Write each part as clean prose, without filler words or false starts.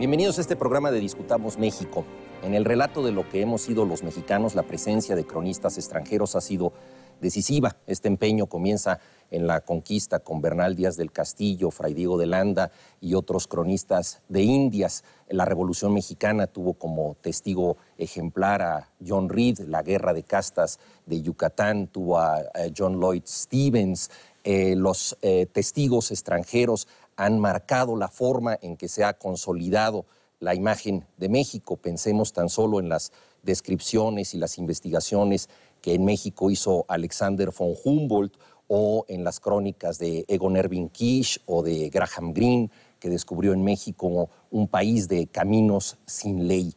Bienvenidos a este programa de Discutamos México. En el relato de lo que hemos sido los mexicanos, la presencia de cronistas extranjeros ha sido decisiva. Este empeño comienza en la conquista con Bernal Díaz del Castillo, Fray Diego de Landa y otros cronistas de Indias. La Revolución Mexicana tuvo como testigo ejemplar a John Reed, la Guerra de Castas de Yucatán tuvo a John Lloyd Stevens. Los testigos extranjeros han marcado la forma en que se ha consolidado la imagen de México. Pensemos tan solo en las descripciones y las investigaciones que en México hizo Alexander von Humboldt, o en las crónicas de Egon Erwin Kisch o de Graham Greene, que descubrió en México un país de caminos sin ley.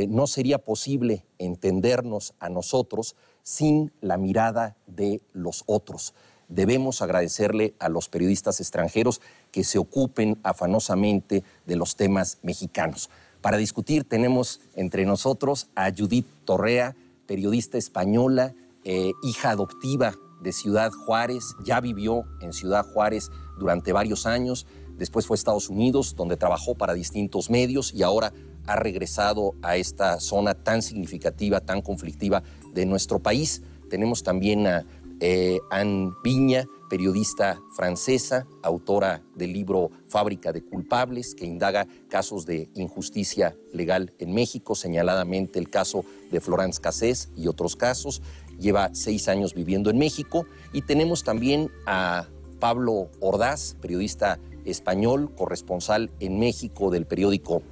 No sería posible entendernos a nosotros sin la mirada de los otros. Debemos agradecerle a los periodistas extranjeros que se ocupen afanosamente de los temas mexicanos. Para discutir tenemos entre nosotros a Judith Torrea, periodista española, hija adoptiva de Ciudad Juárez. Ya vivió en Ciudad Juárez durante varios años, después fue a Estados Unidos, donde trabajó para distintos medios y ahora ha regresado a esta zona tan significativa, tan conflictiva de nuestro país. Tenemos también a Anne Viña, periodista francesa, autora del libro Fábrica de Culpables, que indaga casos de injusticia legal en México, señaladamente el caso de Florence Cassés y otros casos. Lleva 6 años viviendo en México. Y tenemos también a Pablo Ordaz, periodista español, corresponsal en México del periódico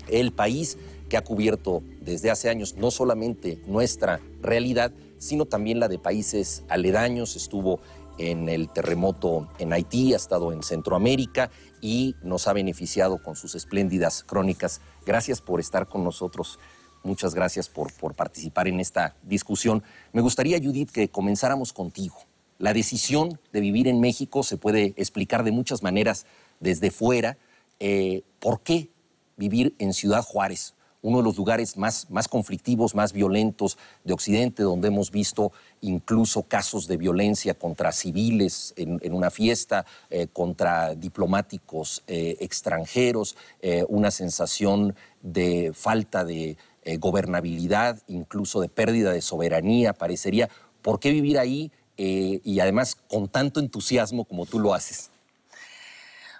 El País, que ha cubierto desde hace años no solamente nuestra realidad, sino también la de países aledaños. Estuvo en el terremoto en Haití, ha estado en Centroamérica y nos ha beneficiado con sus espléndidas crónicas. Gracias por estar con nosotros. Muchas gracias por participar en esta discusión. Me gustaría, Judith, que comenzáramos contigo. La decisión de vivir en México se puede explicar de muchas maneras desde fuera. ¿Por qué vivir en Ciudad Juárez? Uno de los lugares más conflictivos, más violentos de Occidente, donde hemos visto incluso casos de violencia contra civiles en una fiesta, contra diplomáticos extranjeros, una sensación de falta de gobernabilidad, incluso de pérdida de soberanía, parecería. ¿Por qué vivir ahí y además con tanto entusiasmo como tú lo haces?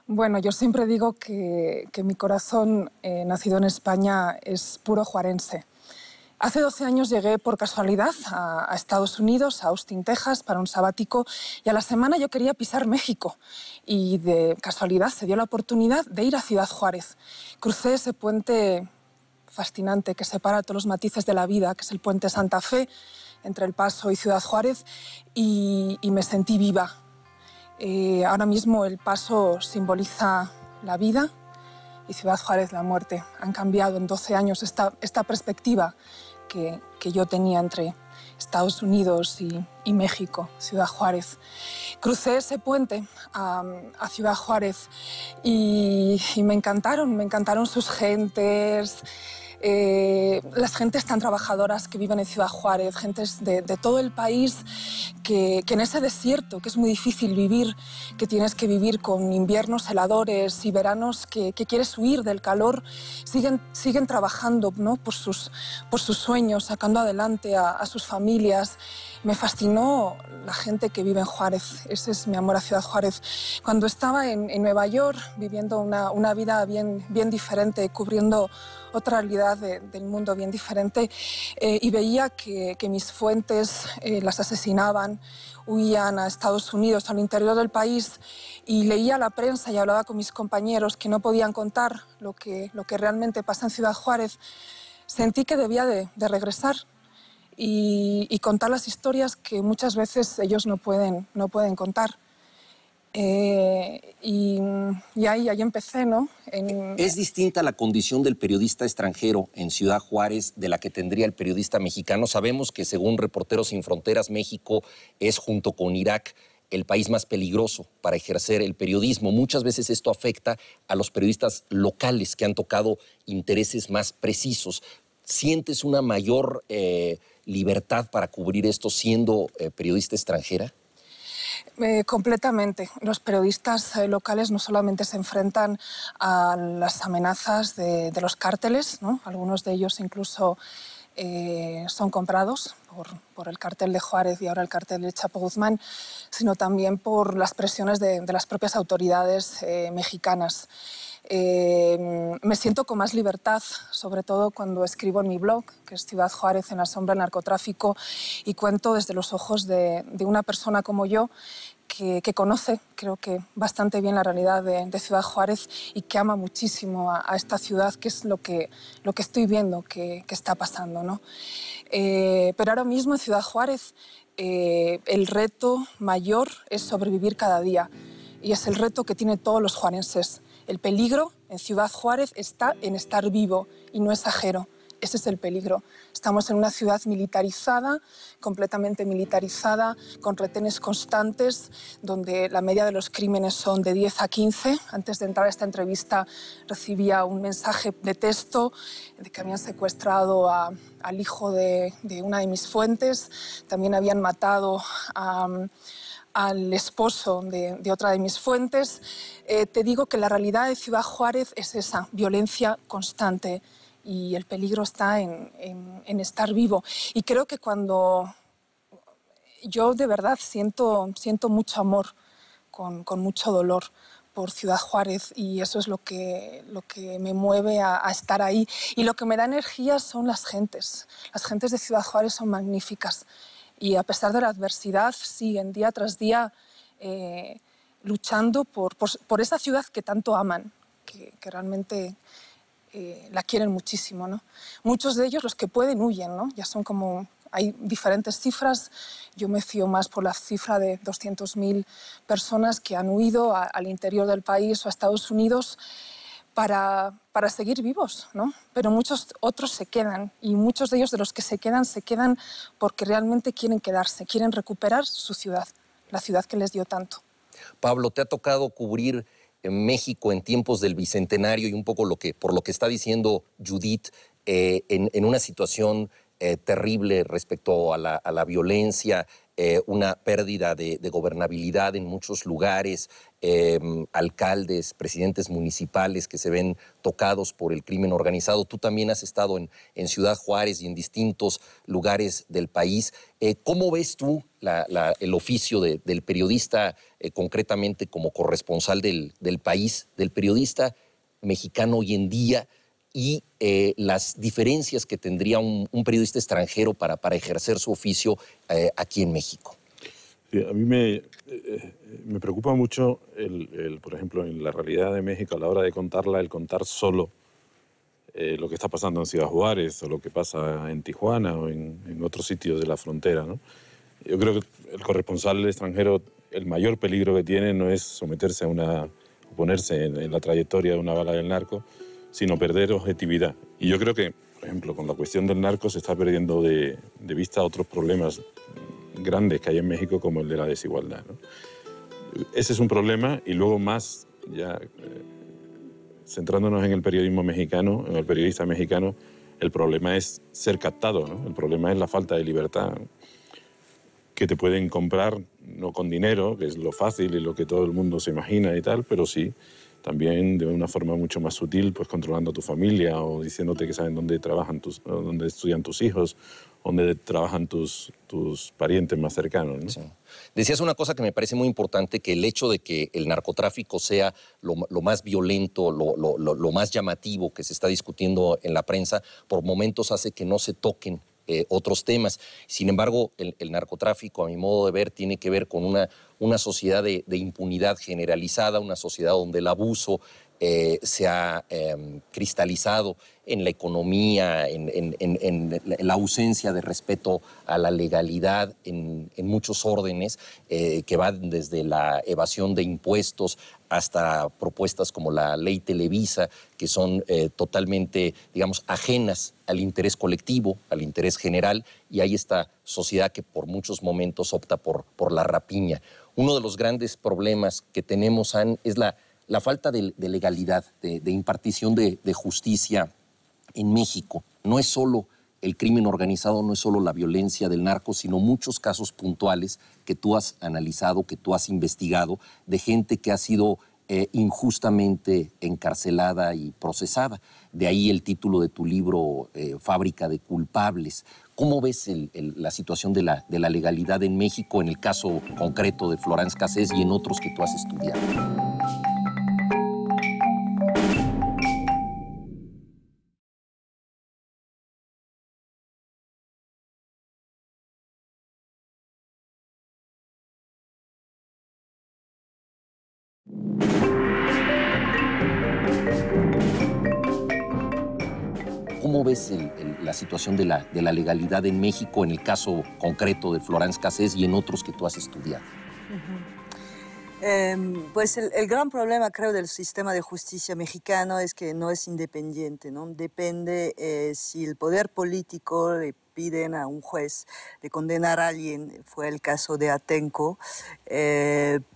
Bueno, yo siempre digo que mi corazón, nacido en España, es puro juarense. Hace 12 años llegué por casualidad a Estados Unidos, a Austin, Texas, para un sabático, y a la semana yo quería pisar México. Y de casualidad se dio la oportunidad de ir a Ciudad Juárez. Crucé ese puente fascinante que separa todos los matices de la vida, que es el puente Santa Fe, entre El Paso y Ciudad Juárez, y me sentí viva. Ahora mismo El Paso simboliza la vida y Ciudad Juárez la muerte. Han cambiado en 12 años esta perspectiva que yo tenía entre Estados Unidos y México, Ciudad Juárez. Crucé ese puente a Ciudad Juárez y me encantaron sus gentes. Las gentes tan trabajadoras que viven en Ciudad Juárez, gentes de todo el país que en ese desierto, que es muy difícil vivir, que tienes que vivir con inviernos heladores y veranos que quieres huir del calor, siguen trabajando, ¿no?, por sus sueños, sacando adelante a sus familias. Me fascinó la gente que vive en Juárez. Ese es mi amor a Ciudad Juárez. Cuando estaba en Nueva York, viviendo una vida bien diferente, cubriendo otra realidad del mundo bien diferente, y veía que mis fuentes las asesinaban, huían a Estados Unidos, al interior del país, y leía la prensa y hablaba con mis compañeros que no podían contar lo que realmente pasa en Ciudad Juárez. Sentí que debía de regresar y contar las historias que muchas veces ellos no pueden contar. Y ahí empecé, ¿no? ¿Es distinta la condición del periodista extranjero en Ciudad Juárez de la que tendría el periodista mexicano? Sabemos que, según Reporteros Sin Fronteras, México es, junto con Irak, el país más peligroso para ejercer el periodismo. Muchas veces esto afecta a los periodistas locales que han tocado intereses más precisos. ¿Sientes una mayor libertad para cubrir esto siendo periodista extranjera? Completamente. Los periodistas locales no solamente se enfrentan a las amenazas de los cárteles, ¿no? Algunos de ellos incluso son comprados por el cartel de Juárez y ahora el cartel de Chapo Guzmán, sino también por las presiones de las propias autoridades mexicanas. Me siento con más libertad, sobre todo cuando escribo en mi blog, que es Ciudad Juárez en la sombra del narcotráfico, y cuento desde los ojos de una persona como yo que conoce, creo que bastante bien la realidad de Ciudad Juárez y que ama muchísimo a esta ciudad, que es lo que estoy viendo que está pasando, ¿no? Pero ahora mismo en Ciudad Juárez el reto mayor es sobrevivir cada día y es el reto que tienen todos los juarenses. El peligro en Ciudad Juárez está en estar vivo y no exagero. Ese es el peligro. Estamos en una ciudad militarizada, completamente militarizada, con retenes constantes, donde la media de los crímenes son de 10 a 15. Antes de entrar a esta entrevista recibía un mensaje de texto de que habían secuestrado al hijo de una de mis fuentes. También habían matado al esposo de otra de mis fuentes. Te digo que la realidad de Ciudad Juárez es esa, violencia constante. Y el peligro está en estar vivo. Y creo que cuando yo de verdad siento mucho amor, con mucho dolor por Ciudad Juárez, y eso es lo que me mueve a estar ahí. Y lo que me da energía son las gentes. Las gentes de Ciudad Juárez son magníficas. Y a pesar de la adversidad, siguen día tras día luchando por esa ciudad que tanto aman, que realmente la quieren muchísimo, ¿no? Muchos de ellos, los que pueden, huyen, ¿no? Ya son como... Hay diferentes cifras. Yo me fío más por la cifra de 200.000 personas que han huido al interior del país o a Estados Unidos para seguir vivos, ¿no? Pero muchos otros se quedan, y muchos de ellos, de los que se quedan porque realmente quieren quedarse, quieren recuperar su ciudad, la ciudad que les dio tanto. Pablo, te ha tocado cubrir en México en tiempos del Bicentenario y un poco por lo que está diciendo Judith, en una situación terrible respecto a la violencia, una pérdida de gobernabilidad en muchos lugares, alcaldes, presidentes municipales que se ven tocados por el crimen organizado. Tú también has estado en Ciudad Juárez y en distintos lugares del país. ¿Cómo ves tú el oficio del periodista, concretamente como corresponsal del país, del periodista mexicano hoy en día, y las diferencias que tendría un periodista extranjero para ejercer su oficio aquí en México? Sí, a mí me preocupa mucho, por ejemplo, en la realidad de México, a la hora de contarla, el contar solo lo que está pasando en Ciudad Juárez o lo que pasa en Tijuana o en otros sitios de la frontera, ¿no? Yo creo que el corresponsal extranjero, el mayor peligro que tiene no es someterse a ponerse en la trayectoria de una bala del narco, sino perder objetividad. Y yo creo que, por ejemplo, con la cuestión del narco se está perdiendo de vista otros problemas grandes que hay en México, como el de la desigualdad, ¿no? Ese es un problema, y luego más, ya centrándonos en el periodismo mexicano, en el periodista mexicano, el problema es ser captado, ¿no? El problema es la falta de libertad, que te pueden comprar, no con dinero, que es lo fácil y lo que todo el mundo se imagina y tal, pero sí también de una forma mucho más sutil, pues controlando a tu familia o diciéndote que saben dónde trabajan dónde estudian tus hijos, dónde trabajan tus parientes más cercanos, ¿no? Sí. Decías una cosa que me parece muy importante, que el hecho de que el narcotráfico sea lo más violento, lo más llamativo que se está discutiendo en la prensa, por momentos hace que no se toquen otros temas. Sin embargo, el narcotráfico, a mi modo de ver, tiene que ver con una sociedad de impunidad generalizada, una sociedad donde el abuso se ha cristalizado en la economía, en la ausencia de respeto a la legalidad en muchos órdenes, que van desde la evasión de impuestos hasta propuestas como la ley Televisa, que son totalmente, digamos, ajenas al interés colectivo, al interés general, y hay esta sociedad que por muchos momentos opta por la rapiña. Uno de los grandes problemas que tenemos, Ann, es la falta de legalidad, de impartición de justicia en México. No es solo el crimen organizado no es solo la violencia del narco, sino muchos casos puntuales que tú has analizado, que tú has investigado, de gente que ha sido injustamente encarcelada y procesada. De ahí el título de tu libro, Fábrica de Culpables. ¿Cómo ves la situación de la legalidad en México, en el caso concreto de Florence Cassés y en otros que tú has estudiado? ¿Cómo ves la situación de la legalidad en México, en el caso concreto de Florence Cassés y en otros que tú has estudiado? Pues el gran problema, creo, del sistema de justicia mexicano es que no es independiente, ¿no? Depende si el poder político le piden a un juez de condenar a alguien, fue el caso de Atenco,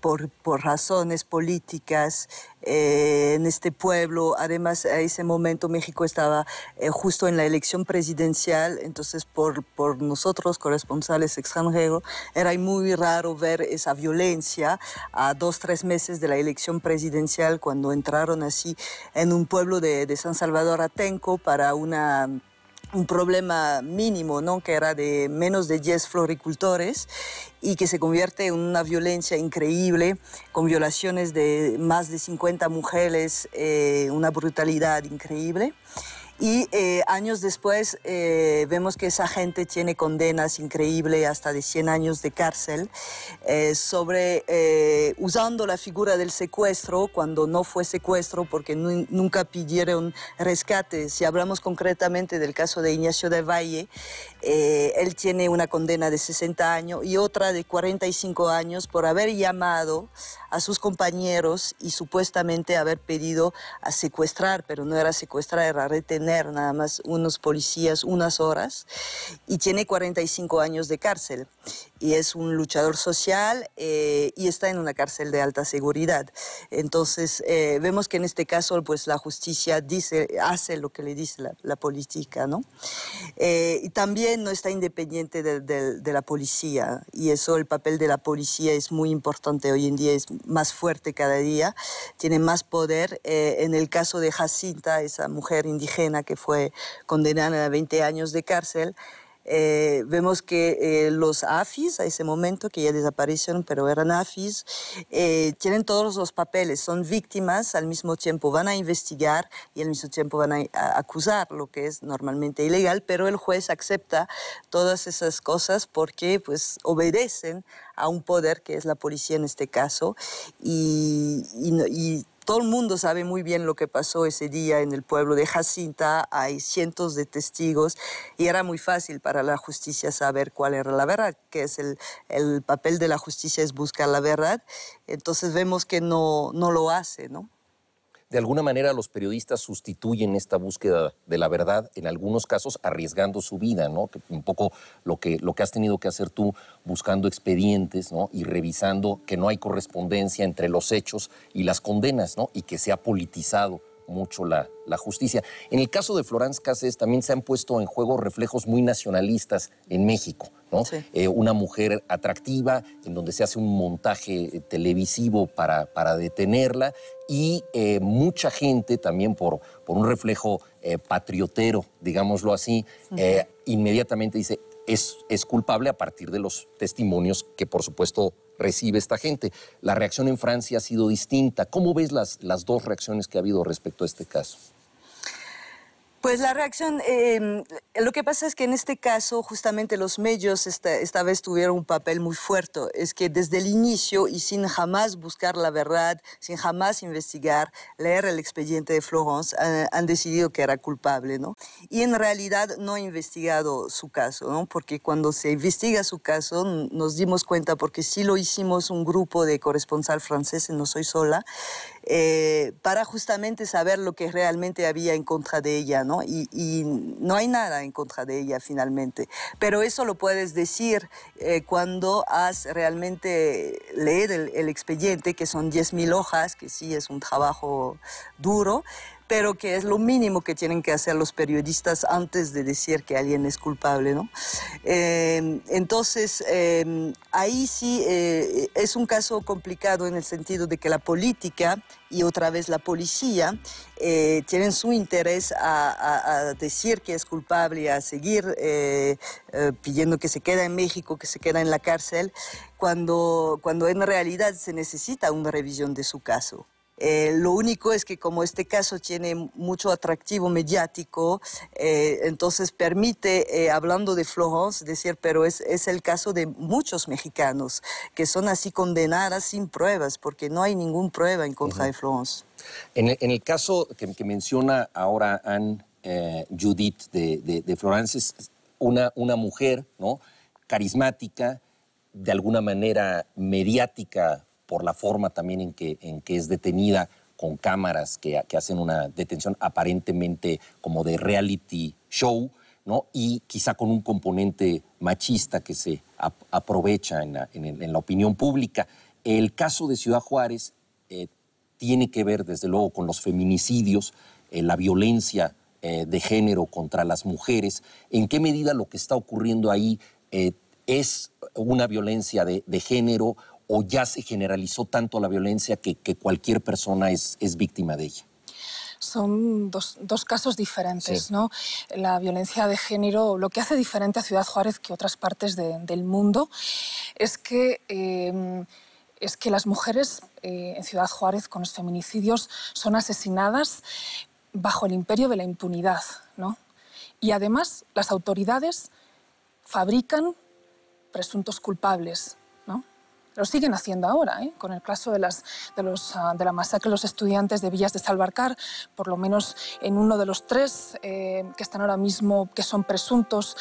por razones políticas en este pueblo. Además, a ese momento México estaba justo en la elección presidencial, entonces por nosotros, corresponsales extranjeros, era muy raro ver esa violencia a 2-3 meses de la elección presidencial, cuando entraron así en un pueblo de San Salvador Atenco para un problema mínimo, ¿no? Que era de menos de 10 floricultores y que se convierte en una violencia increíble, con violaciones de más de 50 mujeres, una brutalidad increíble. Y años después vemos que esa gente tiene condenas increíbles, hasta de 100 años de cárcel, usando la figura del secuestro cuando no fue secuestro, porque nunca pidieron rescate. Si hablamos concretamente del caso de Ignacio del Valle, él tiene una condena de 60 años y otra de 45 años por haber llamado a sus compañeros y supuestamente haber pedido a secuestrar, pero no era secuestrar, era retener nada más unos policías unas horas, y tiene 45 años de cárcel. Y es un luchador social y está en una cárcel de alta seguridad. Entonces, vemos que en este caso, pues la justicia hace lo que le dice la política, ¿no? Y también no está independiente de la policía, y eso, el papel de la policía es muy importante hoy en día, es más fuerte cada día, tiene más poder. En el caso de Jacinta, esa mujer indígena que fue condenada a 20 años de cárcel, vemos que los AFIS, a ese momento, que ya desaparecieron, pero eran AFIS, tienen todos los papeles, son víctimas, al mismo tiempo van a investigar y al mismo tiempo van a acusar, lo que es normalmente ilegal, pero el juez acepta todas esas cosas porque pues obedecen a un poder que es la policía en este caso, y todo el mundo sabe muy bien lo que pasó ese día en el pueblo de Jacinta. Hay cientos de testigos y era muy fácil para la justicia saber cuál era la verdad, que es el papel de la justicia, es buscar la verdad. Entonces vemos que no lo hace, ¿no? De alguna manera los periodistas sustituyen esta búsqueda de la verdad, en algunos casos arriesgando su vida, ¿no? Que un poco lo que has tenido que hacer tú, buscando expedientes, ¿no? Y revisando que no hay correspondencia entre los hechos y las condenas, ¿no? Y que se ha politizado mucho la justicia. En el caso de Florence Cassés también se han puesto en juego reflejos muy nacionalistas en México, ¿no? Sí. Una mujer atractiva, en donde se hace un montaje televisivo para detenerla, y mucha gente también por un reflejo patriotero, digámoslo así, inmediatamente dice, es culpable a partir de los testimonios que, por supuesto, recibe esta gente. La reacción en Francia ha sido distinta. ¿Cómo ves las dos reacciones que ha habido respecto a este caso? Pues la reacción, lo que pasa es que en este caso justamente los medios esta vez tuvieron un papel muy fuerte. Es que desde el inicio y sin jamás buscar la verdad, sin jamás investigar, leer el expediente de Florence, han decidido que era culpable, ¿no? Y en realidad no han investigado su caso, ¿no? Porque cuando se investiga su caso nos dimos cuenta, porque sí lo hicimos un grupo de corresponsal franceses, no soy sola, para justamente saber lo que realmente había en contra de ella, ¿no? Y no hay nada en contra de ella finalmente. Pero eso lo puedes decir cuando has realmente leído el expediente, que son 10.000 hojas, que sí es un trabajo duro, pero que es lo mínimo que tienen que hacer los periodistas antes de decir que alguien es culpable, ¿no? Entonces, ahí sí es un caso complicado en el sentido de que la política y otra vez la policía tienen su interés a decir que es culpable y a seguir pidiendo que se quede en México, que se quede en la cárcel, cuando en realidad se necesita una revisión de su caso. Lo único es que como este caso tiene mucho atractivo mediático, entonces permite, hablando de Florence, decir, pero es el caso de muchos mexicanos que son así condenadas sin pruebas, porque no hay ninguna prueba en contra de Florence. En el caso que menciona ahora Anne Judith de Florence, es una mujer, ¿no?, carismática, de alguna manera mediática, por la forma también en que es detenida, con cámaras que hacen una detención aparentemente como de reality show, ¿no? Y quizá con un componente machista que se aprovecha en la opinión pública. El caso de Ciudad Juárez tiene que ver, desde luego, con los feminicidios, la violencia de género contra las mujeres. ¿En qué medida lo que está ocurriendo ahí es una violencia de género, o ya se generalizó tanto la violencia que cualquier persona es víctima de ella? Son dos casos diferentes, Sí. ¿no? La violencia de género, lo que hace diferente a Ciudad Juárez que otras partes del mundo es que las mujeres en Ciudad Juárez con los feminicidios son asesinadas bajo el imperio de la impunidad, ¿no? Y además las autoridades fabrican presuntos culpables, ¿no? Lo siguen haciendo ahora, ¿eh? Con el caso de la masacre de los estudiantes de Villas de Salvarcar, por lo menos en uno de los tres que están ahora mismo, que son presuntos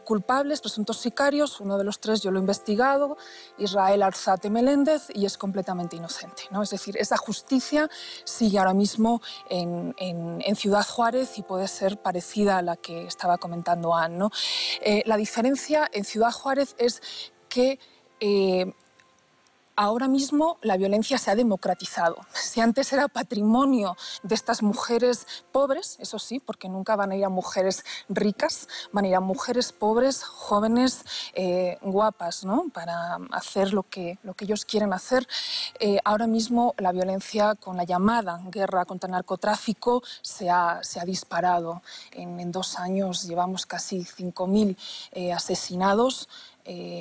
culpables, presuntos sicarios, uno de los tres yo lo he investigado, Israel Arzate Meléndez, y es completamente inocente, ¿no? Es decir, esa justicia sigue ahora mismo en Ciudad Juárez y puede ser parecida a la que estaba comentando Anne, ¿no? La diferencia en Ciudad Juárez es que ahora mismo la violencia se ha democratizado. Si antes era patrimonio de estas mujeres pobres, eso sí, porque nunca van a ir a mujeres ricas, van a ir a mujeres pobres, jóvenes, guapas, ¿no?, para hacer lo que ellos quieren hacer. Ahora mismo la violencia con la llamada guerra contra el narcotráfico se ha disparado. En 2 años llevamos casi 5.000 asesinados,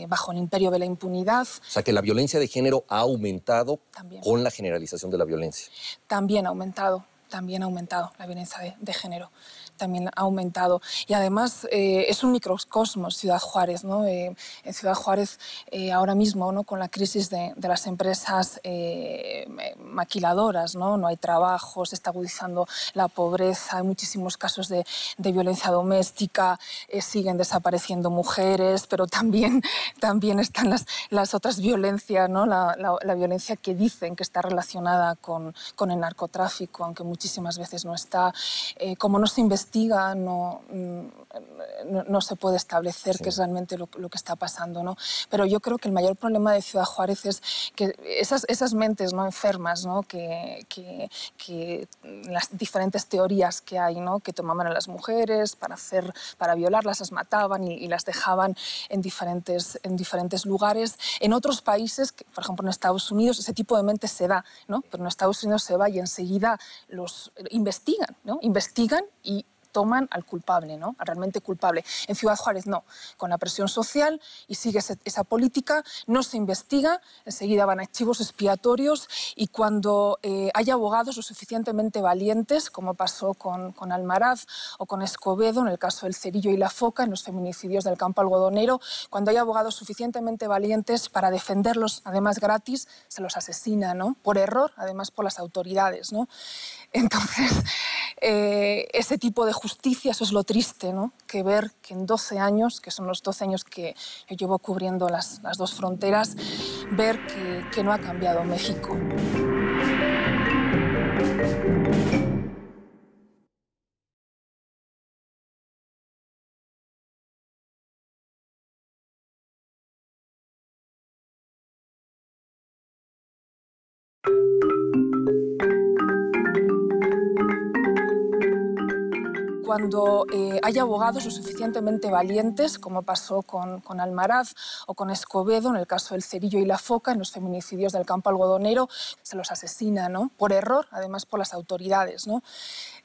bajo el imperio de la impunidad. O sea, que la violencia de género ha aumentado También. Con la generalización de la violencia. También ha aumentado la violencia de género. También ha aumentado. Y además es un microcosmos Ciudad Juárez, ¿no? En Ciudad Juárez ahora mismo, ¿no?, con la crisis de las empresas maquiladoras, ¿no? No hay trabajo, se está agudizando la pobreza, hay muchísimos casos de violencia doméstica, siguen desapareciendo mujeres, pero también están las otras violencias, ¿no? La violencia que dicen que está relacionada con el narcotráfico, aunque muchísimas veces no está. Como no se investiga, no se puede establecer qué es realmente lo que está pasando, ¿no? Pero yo creo que el mayor problema de Ciudad Juárez es que esas mentes, ¿no?, enfermas, ¿no?, que las diferentes teorías que hay, ¿no?, que tomaban a las mujeres para violarlas, las mataban y las dejaban en diferentes lugares. En otros países, por ejemplo en Estados Unidos, ese tipo de mentes se da, ¿no? Pero en Estados Unidos se va y enseguida los investigan, ¿no? Investigan y toman al culpable, ¿no?, al realmente culpable. En Ciudad Juárez no, con la presión social y sigue esa política, no se investiga, enseguida van a archivos expiatorios y cuando hay abogados lo suficientemente valientes, como pasó con Almaraz o con Escobedo, en el caso del Cerillo y la Foca, en los feminicidios del Campo Algodonero, cuando hay abogados suficientemente valientes para defenderlos, además gratis, se los asesina, ¿no?, por error, además por las autoridades, ¿no? Entonces, ese tipo de justicia, eso es lo triste, ¿no?, que ver que en 12 años, que son los 12 años que yo llevo cubriendo las dos fronteras, ver que no ha cambiado México. cuando hay abogados lo suficientemente valientes, como pasó con Almaraz o con Escobedo, en el caso del Cerillo y la Foca, en los feminicidios del campo algodonero, se los asesina, ¿no? Por error, además por las autoridades, ¿no?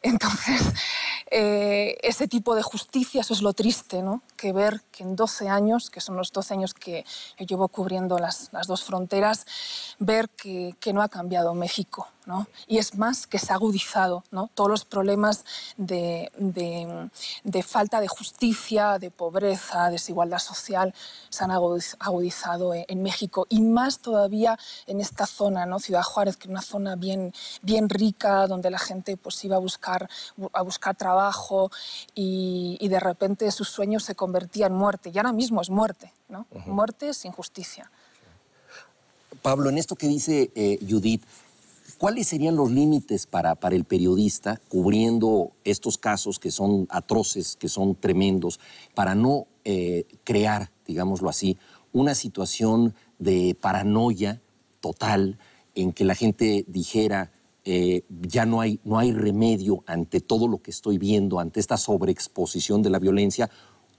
Entonces, ese tipo de justicia, eso es lo triste, ¿no? Que ver que en 12 años, que son los 12 años que yo llevo cubriendo las dos fronteras, ver que no ha cambiado México, ¿no? Y es más, que se ha agudizado, ¿no? Todos los problemas de falta de justicia, de pobreza, desigualdad social, se han agudizado en México. Y más todavía en esta zona, ¿no? Ciudad Juárez, que es una zona bien rica, donde la gente pues, iba a buscar trabajo y de repente sus sueños se convertían en muerte. Y ahora mismo es muerte, ¿no? Muerte sin justicia. Pablo, en esto que dice Judith, ¿cuáles serían los límites para el periodista cubriendo estos casos que son atroces, que son tremendos, para no crear, digámoslo así, una situación de paranoia total en que la gente dijera ya no hay remedio ante todo lo que estoy viendo, ante esta sobreexposición de la violencia,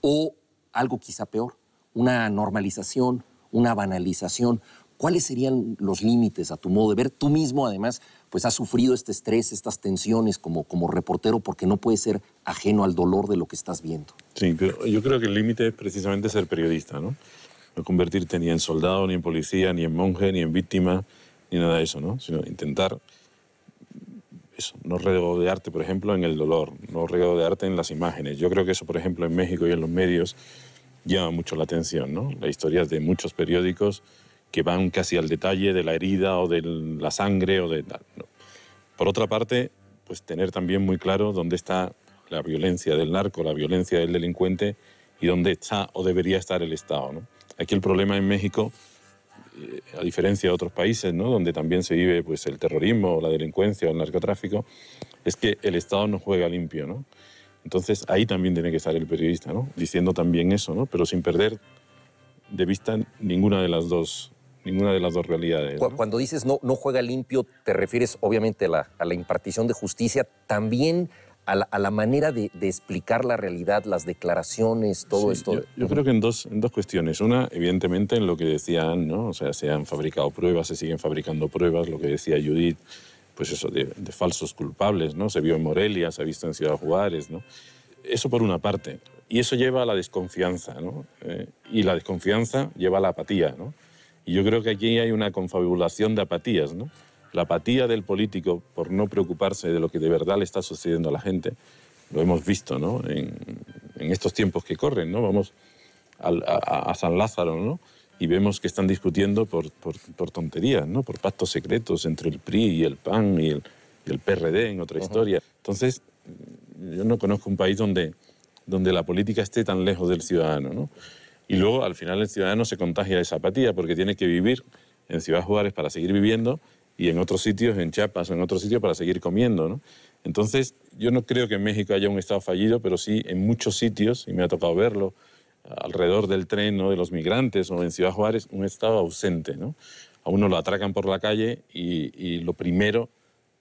o algo quizá peor, una normalización, una banalización? ¿Cuáles serían los límites a tu modo de ver? Tú mismo, además, pues has sufrido este estrés, estas tensiones como reportero, porque no puedes ser ajeno al dolor de lo que estás viendo. Sí, pero yo creo que el límite es precisamente ser periodista, ¿no? No convertirte ni en soldado, ni en policía, ni en monje, ni en víctima, ni nada de eso, ¿no? Sino intentar eso, no regodearte, por ejemplo, en el dolor, no regodearte en las imágenes. Yo creo que eso, por ejemplo, en México y en los medios llama mucho la atención, ¿no? Las historias de muchos periódicos que van casi al detalle de la herida o de la sangre o de tal, ¿no? Por otra parte, pues tener también muy claro dónde está la violencia del narco, la violencia del delincuente y dónde está o debería estar el Estado, ¿no? Aquí el problema en México, a diferencia de otros países, ¿no? Donde también se vive pues, el terrorismo, la delincuencia o el narcotráfico, es que el Estado no juega limpio, ¿no? Entonces ahí también tiene que estar el periodista, ¿no? Diciendo también eso, ¿no? Pero sin perder de vista ninguna de las dos realidades, ¿no? Cuando dices no juega limpio, te refieres obviamente a la impartición de justicia, también a la manera de explicar la realidad, las declaraciones, todo esto. Yo creo que en dos cuestiones. Una, evidentemente, en lo que decían, ¿no? O sea, se han fabricado pruebas, se siguen fabricando pruebas, lo que decía Judith, pues eso, de falsos culpables, ¿no? Se vio en Morelia, se ha visto en Ciudad Juárez, ¿no? Eso por una parte. Y eso lleva a la desconfianza, ¿no? Y la desconfianza lleva a la apatía, ¿no? Y yo creo que aquí hay una confabulación de apatías, ¿no? La apatía del político por no preocuparse de lo que de verdad le está sucediendo a la gente. Lo hemos visto, ¿no? En estos tiempos que corren, ¿no? Vamos a San Lázaro, ¿no? Y vemos que están discutiendo por tonterías, ¿no? Por pactos secretos entre el PRI y el PAN y el PRD en otra historia. Entonces, yo no conozco un país donde la política esté tan lejos del ciudadano, ¿no? Y luego, al final, el ciudadano se contagia de esa apatía porque tiene que vivir en Ciudad Juárez para seguir viviendo y en otros sitios, en Chiapas o en otros sitios, para seguir comiendo, ¿no? Entonces, yo no creo que en México haya un Estado fallido, pero sí en muchos sitios, y me ha tocado verlo, alrededor del tren, ¿no? De los migrantes o en Ciudad Juárez, un Estado ausente, ¿no? A uno lo atracan por la calle y lo primero,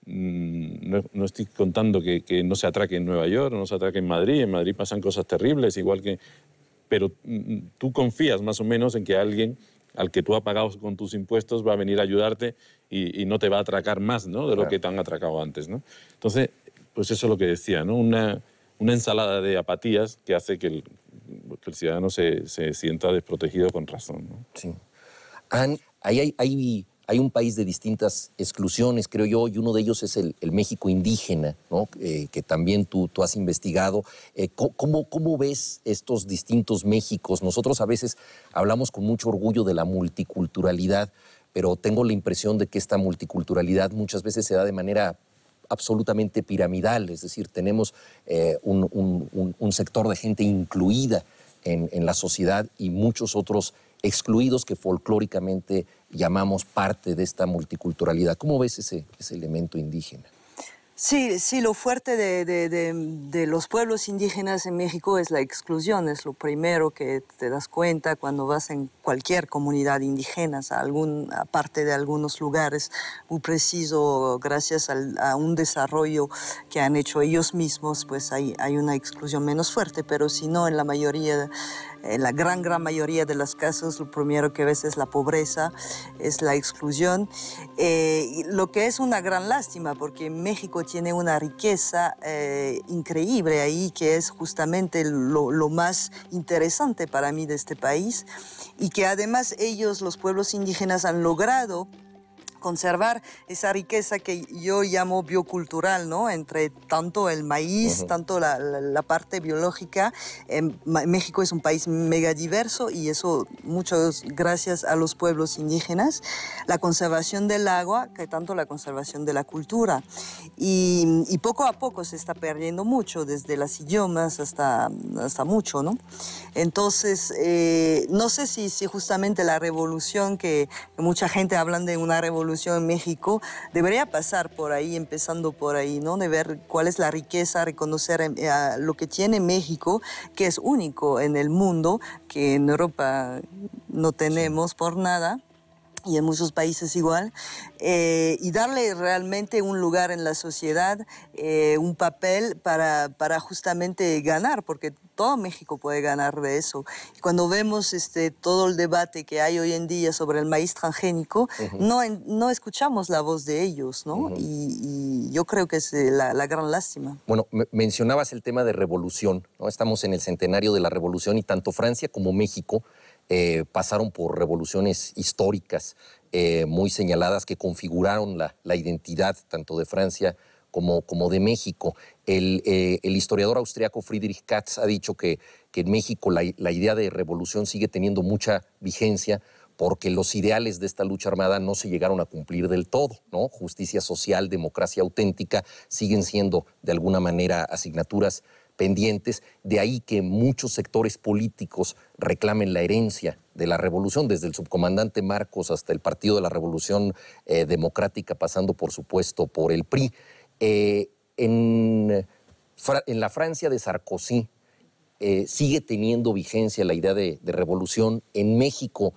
no estoy contando que no se atraque en Nueva York, no se atraque en Madrid pasan cosas terribles, igual que... Pero tú confías más o menos en que alguien al que tú has pagado con tus impuestos va a venir a ayudarte y no te va a atracar más, ¿no? De lo que te han atracado antes, ¿no? Entonces, pues eso es lo que decía, ¿no? Una ensalada de apatías que hace que el ciudadano se sienta desprotegido con razón, ¿no? Sí. Hay un país de distintas exclusiones, creo yo, y uno de ellos es el México indígena, ¿no? Que también tú has investigado. ¿Cómo ves estos distintos Méxicos? Nosotros a veces hablamos con mucho orgullo de la multiculturalidad, pero tengo la impresión de que esta multiculturalidad muchas veces se da de manera absolutamente piramidal, es decir, tenemos un sector de gente incluida en la sociedad y muchos otros excluidos que folclóricamente llamamos parte de esta multiculturalidad. ¿Cómo ves ese elemento indígena? Sí, lo fuerte de los pueblos indígenas en México es la exclusión, es lo primero que te das cuenta cuando vas en cualquier comunidad indígena, aparte de algunos lugares, muy preciso, gracias a un desarrollo que han hecho ellos mismos, pues hay una exclusión menos fuerte, pero si no, en la mayoría, en la gran mayoría de los casos, lo primero que ves es la pobreza, es la exclusión, lo que es una gran lástima, porque México tiene una riqueza increíble ahí, que es justamente lo más interesante para mí de este país, y que además ellos, los pueblos indígenas, han logrado conservar esa riqueza que yo llamo biocultural, ¿no? Entre tanto el maíz, tanto la parte biológica. México es un país megadiverso y eso muchas gracias a los pueblos indígenas. La conservación del agua, que tanto la conservación de la cultura. Y poco a poco se está perdiendo mucho, desde los idiomas hasta mucho, ¿no? Entonces, no sé si justamente la revolución, que mucha gente habla de una revolución en México, debería pasar por ahí, empezando por ahí, ¿no? De ver cuál es la riqueza, reconocer lo que tiene México, que es único en el mundo, que en Europa no tenemos por nada, y en muchos países igual, y darle realmente un lugar en la sociedad, un papel para justamente ganar, porque todo México puede ganar de eso. Y cuando vemos todo el debate que hay hoy en día sobre el maíz transgénico, no escuchamos la voz de ellos, ¿no? Y yo creo que es la gran lástima. Bueno, mencionabas el tema de revolución, ¿no? Estamos en el centenario de la revolución y tanto Francia como México pasaron por revoluciones históricas muy señaladas que configuraron la identidad tanto de Francia como de México. El historiador austriaco Friedrich Katz ha dicho que en México la idea de revolución sigue teniendo mucha vigencia porque los ideales de esta lucha armada no se llegaron a cumplir del todo, ¿no? Justicia social, democracia auténtica siguen siendo de alguna manera asignaturas pendientes, de ahí que muchos sectores políticos reclamen la herencia de la revolución, desde el subcomandante Marcos hasta el Partido de la Revolución Democrática, pasando por supuesto por el PRI. En la Francia de Sarkozy sigue teniendo vigencia la idea de revolución. En México,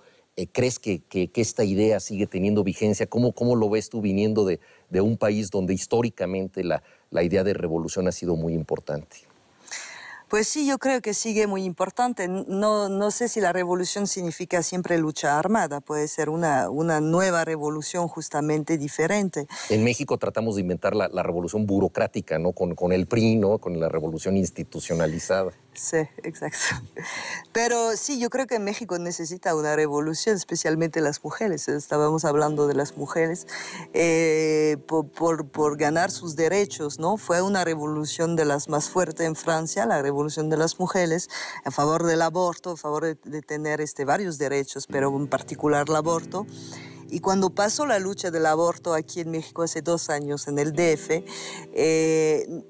¿crees que esta idea sigue teniendo vigencia? ¿Cómo lo ves tú viniendo de un país donde históricamente la idea de revolución ha sido muy importante? Pues sí, yo creo que sigue muy importante. No sé si la revolución significa siempre lucha armada, puede ser una nueva revolución justamente diferente. En México tratamos de inventar la revolución burocrática, ¿no? Con el PRI, ¿no? Con la revolución institucionalizada. Sí, exacto. Pero sí, yo creo que México necesita una revolución, especialmente las mujeres. Estábamos hablando de las mujeres, por ganar sus derechos, ¿no? Fue una revolución de las más fuertes en Francia, la revolución de las mujeres, a favor del aborto, a favor de tener varios derechos, pero en particular el aborto. Y cuando pasó la lucha del aborto aquí en México hace 2 años en el DF,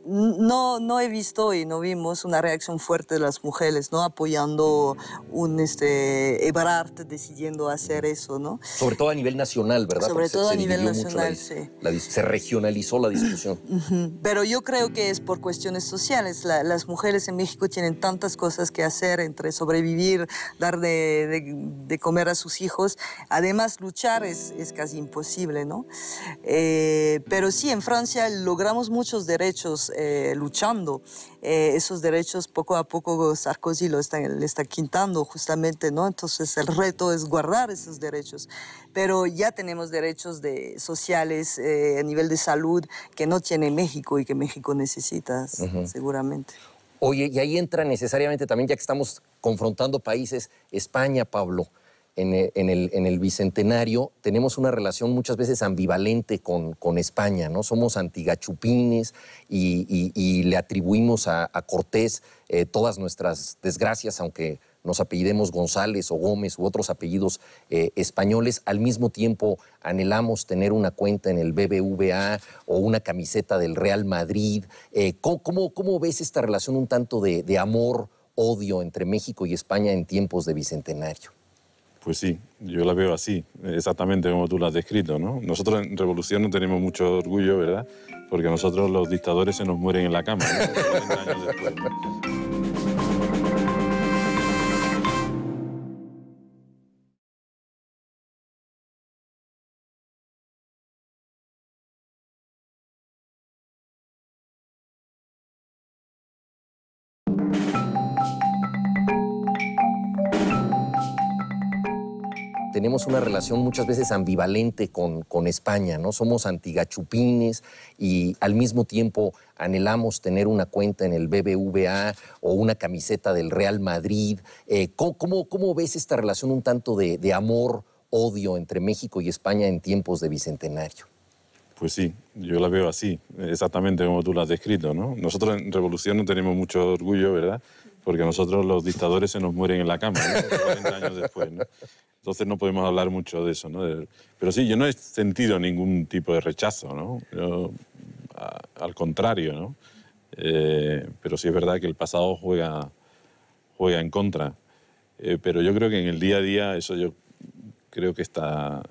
no he visto y no vimos una reacción fuerte de las mujeres, ¿no? Apoyando Ebrard decidiendo hacer eso, ¿no? Sobre todo a nivel nacional, ¿verdad? Sobre todo a nivel nacional, sí. Se regionalizó la discusión. Pero yo creo que es por cuestiones sociales. Las mujeres en México tienen tantas cosas que hacer, entre sobrevivir, dar de comer a sus hijos. Además, luchar es casi imposible, ¿no? Pero sí, en Francia logramos muchos derechos luchando. Esos derechos poco a poco Sarkozy le está quitando justamente, ¿no? Entonces el reto es guardar esos derechos. Pero ya tenemos derechos sociales a nivel de salud que no tiene México y que México necesita seguramente. Oye, y ahí entra necesariamente también, ya que estamos confrontando países, España, Pablo. En el Bicentenario tenemos una relación muchas veces ambivalente con España, ¿no? Somos antigachupines y le atribuimos a Cortés todas nuestras desgracias, aunque nos apellidemos González o Gómez u otros apellidos españoles. Al mismo tiempo anhelamos tener una cuenta en el BBVA o una camiseta del Real Madrid. ¿Cómo ves esta relación un tanto de amor-odio entre México y España en tiempos de Bicentenario? Pues sí, yo la veo así, exactamente como tú la has descrito, ¿no? Nosotros en Revolución no tenemos mucho orgullo, ¿verdad? Porque a nosotros los dictadores se nos mueren en la cama, ¿no? 40 años después. tenemos una relación muchas veces ambivalente con España, ¿no? Somos antigachupines y al mismo tiempo anhelamos tener una cuenta en el BBVA o una camiseta del Real Madrid. ¿Cómo ves esta relación un tanto de amor-odio entre México y España en tiempos de Bicentenario? Pues sí, yo la veo así, exactamente como tú la has descrito, ¿no? Nosotros en Revolución no tenemos mucho orgullo, ¿verdad? Porque a nosotros los dictadores se nos mueren en la cama, ¿no? 40 años después, ¿no? Entonces no podemos hablar mucho de eso, ¿no? Pero sí, yo no he sentido ningún tipo de rechazo, ¿no? Al contrario, ¿no? Pero sí es verdad que el pasado juega en contra. Pero yo creo que en el día a día eso yo creo que está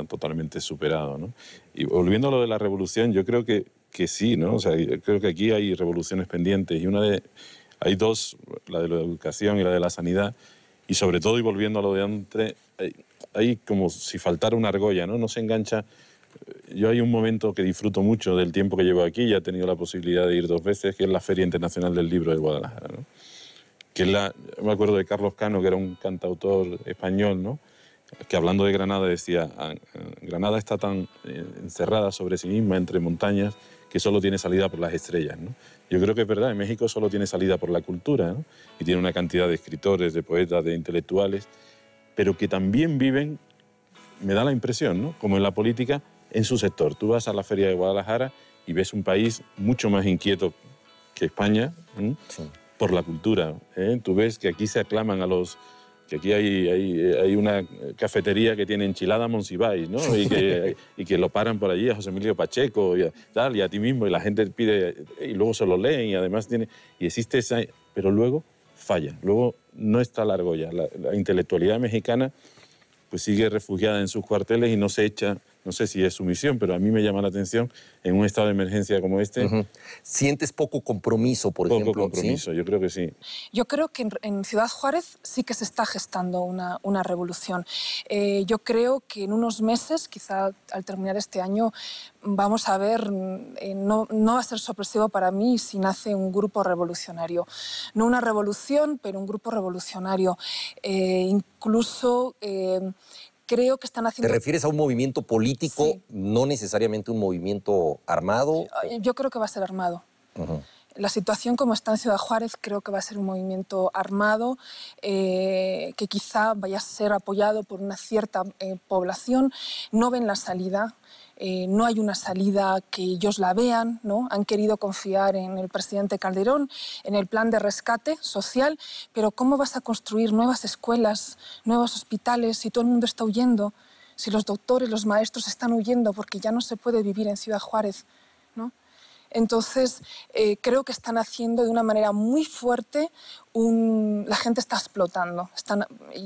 totalmente superado, ¿no? Y volviendo a lo de la revolución, yo creo que sí, ¿no? O sea, creo que aquí hay revoluciones pendientes y hay dos, la de la educación y la de la sanidad, y sobre todo, y volviendo a lo de antes, hay como si faltara una argolla, ¿no? No se engancha. Yo hay un momento que disfruto mucho del tiempo que llevo aquí, ya he tenido la posibilidad de ir 2 veces, que es la Feria Internacional del Libro de Guadalajara, ¿no? Que me acuerdo de Carlos Cano, que era un cantautor español, ¿no? Que hablando de Granada decía, Granada está tan encerrada sobre sí misma entre montañas que solo tiene salida por las estrellas, ¿no? Yo creo que es verdad, en México solo tiene salida por la cultura, ¿no? Y tiene una cantidad de escritores, de poetas, de intelectuales, pero que también viven, me da la impresión, ¿no? Como en la política, en su sector. Tú vas a la Feria de Guadalajara y ves un país mucho más inquieto que España, ¿eh? Sí. Por la cultura, ¿eh? Tú ves que aquí se aclaman que aquí hay una cafetería que tiene enchilada Monsiváis, ¿no? Y que lo paran por allí a José Emilio Pacheco y a ti mismo, y la gente pide, y luego se lo leen, y además y existe esa, pero luego falla, luego no está la argolla. La intelectualidad mexicana pues sigue refugiada en sus cuarteles y no se echa, no sé si es su misión, pero a mí me llama la atención en un estado de emergencia como este. ¿Sientes poco compromiso, por ejemplo? Poco compromiso, ¿sí? Yo creo que sí. Yo creo que en Ciudad Juárez sí que se está gestando una revolución. Yo creo que en unos meses, quizá al terminar este año, vamos a ver, no va a ser sorpresivo para mí si nace un grupo revolucionario. No una revolución, pero un grupo revolucionario. Incluso creo que están haciendo... ¿Te refieres a un movimiento político, sí, no necesariamente un movimiento armado? Yo creo que va a ser armado. La situación como está en Ciudad Juárez creo que va a ser un movimiento armado que quizá vaya a ser apoyado por una cierta población. No ven la salida. No hay una salida que ellos la vean, ¿no? Han querido confiar en el presidente Calderón, en el plan de rescate social, pero ¿cómo vas a construir nuevas escuelas, nuevos hospitales si todo el mundo está huyendo? Si los doctores, los maestros están huyendo porque ya no se puede vivir en Ciudad Juárez, ¿no? Entonces, creo que están haciendo de una manera muy fuerte, la gente está explotando.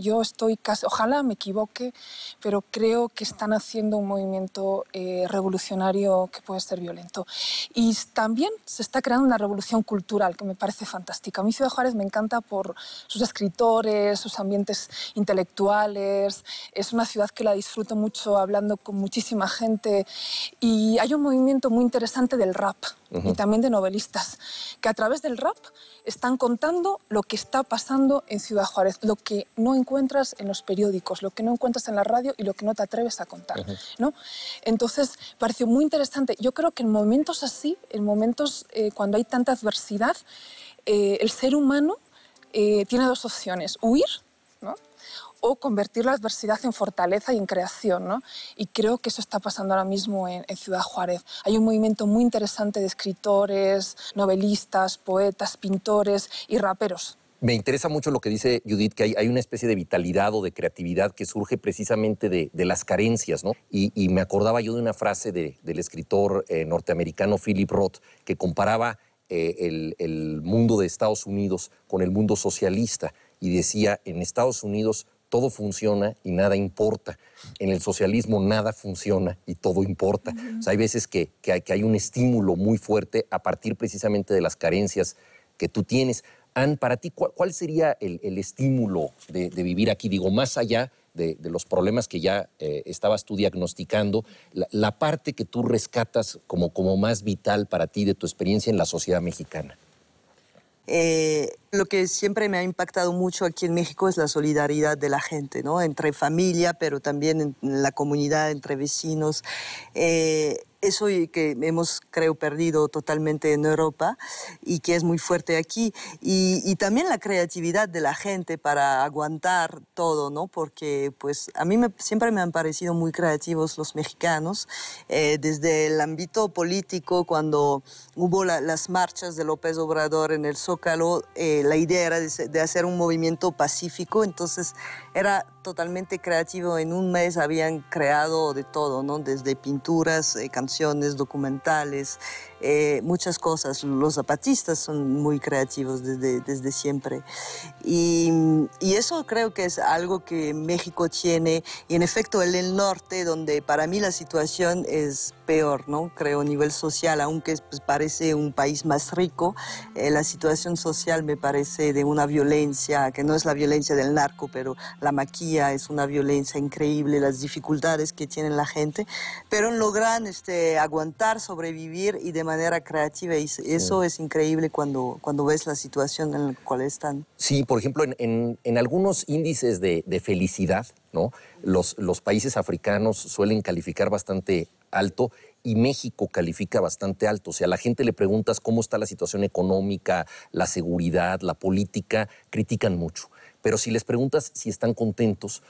Yo estoy casi, ojalá me equivoque, pero creo que están haciendo un movimiento revolucionario que puede ser violento. Y también se está creando una revolución cultural que me parece fantástica. A mí Ciudad Juárez me encanta por sus escritores, sus ambientes intelectuales. Es una ciudad que la disfruto mucho hablando con muchísima gente. Y hay un movimiento muy interesante del rap. Y también de novelistas, que a través del rap están contando lo que está pasando en Ciudad Juárez, lo que no encuentras en los periódicos, lo que no encuentras en la radio y lo que no te atreves a contar, ¿no? Entonces, pareció muy interesante. Yo creo que en momentos así, en momentos cuando hay tanta adversidad, el ser humano tiene 2 opciones: huir, ¿no? O convertir la adversidad en fortaleza y en creación, ¿no? Y creo que eso está pasando ahora mismo en Ciudad Juárez. Hay un movimiento muy interesante de escritores, novelistas, poetas, pintores y raperos. Me interesa mucho lo que dice Judith, que hay una especie de vitalidad o de creatividad que surge precisamente de las carencias, ¿no? Y me acordaba yo de una frase del escritor norteamericano Philip Roth, que comparaba el mundo de Estados Unidos con el mundo socialista, y decía, en Estados Unidos todo funciona y nada importa. En el socialismo nada funciona y todo importa. O sea, hay veces que hay un estímulo muy fuerte a partir precisamente de las carencias que tú tienes. Anne, para ti, ¿cuál sería el estímulo de vivir aquí? Digo, más allá de los problemas que ya estabas tú diagnosticando, la parte que tú rescatas como más vital para ti de tu experiencia en la sociedad mexicana. Lo que siempre me ha impactado mucho aquí en México es la solidaridad de la gente, ¿no? Entre familia, pero también en la comunidad, entre vecinos. Eso que hemos, creo, perdido totalmente en Europa y que es muy fuerte aquí. Y también la creatividad de la gente para aguantar todo, ¿no? Porque pues a mí siempre me han parecido muy creativos los mexicanos. Desde el ámbito político, cuando hubo las marchas de López Obrador en el Zócalo, la idea era de hacer un movimiento pacífico, entonces era totalmente creativo. En un mes habían creado de todo, ¿no? Desde pinturas, canciones, documentales, muchas cosas. Los zapatistas son muy creativos desde siempre. Y eso creo que es algo que México tiene. Y en efecto, el norte, donde para mí la situación es peor, ¿no? Creo a nivel social, aunque pues, parece un país más rico, la situación social me parece de una violencia, que no es la violencia del narco, pero la maquilla es una violencia increíble, las dificultades que tiene la gente, pero logran aguantar, sobrevivir y de manera creativa, y eso es increíble cuando ves la situación en la cual están. Sí, por ejemplo, en algunos índices de felicidad, ¿no? Los países africanos suelen calificar bastante alto y México califica bastante alto. O sea, a la gente le preguntas cómo está la situación económica, la seguridad, la política, critican mucho. Pero si les preguntas si están contentos,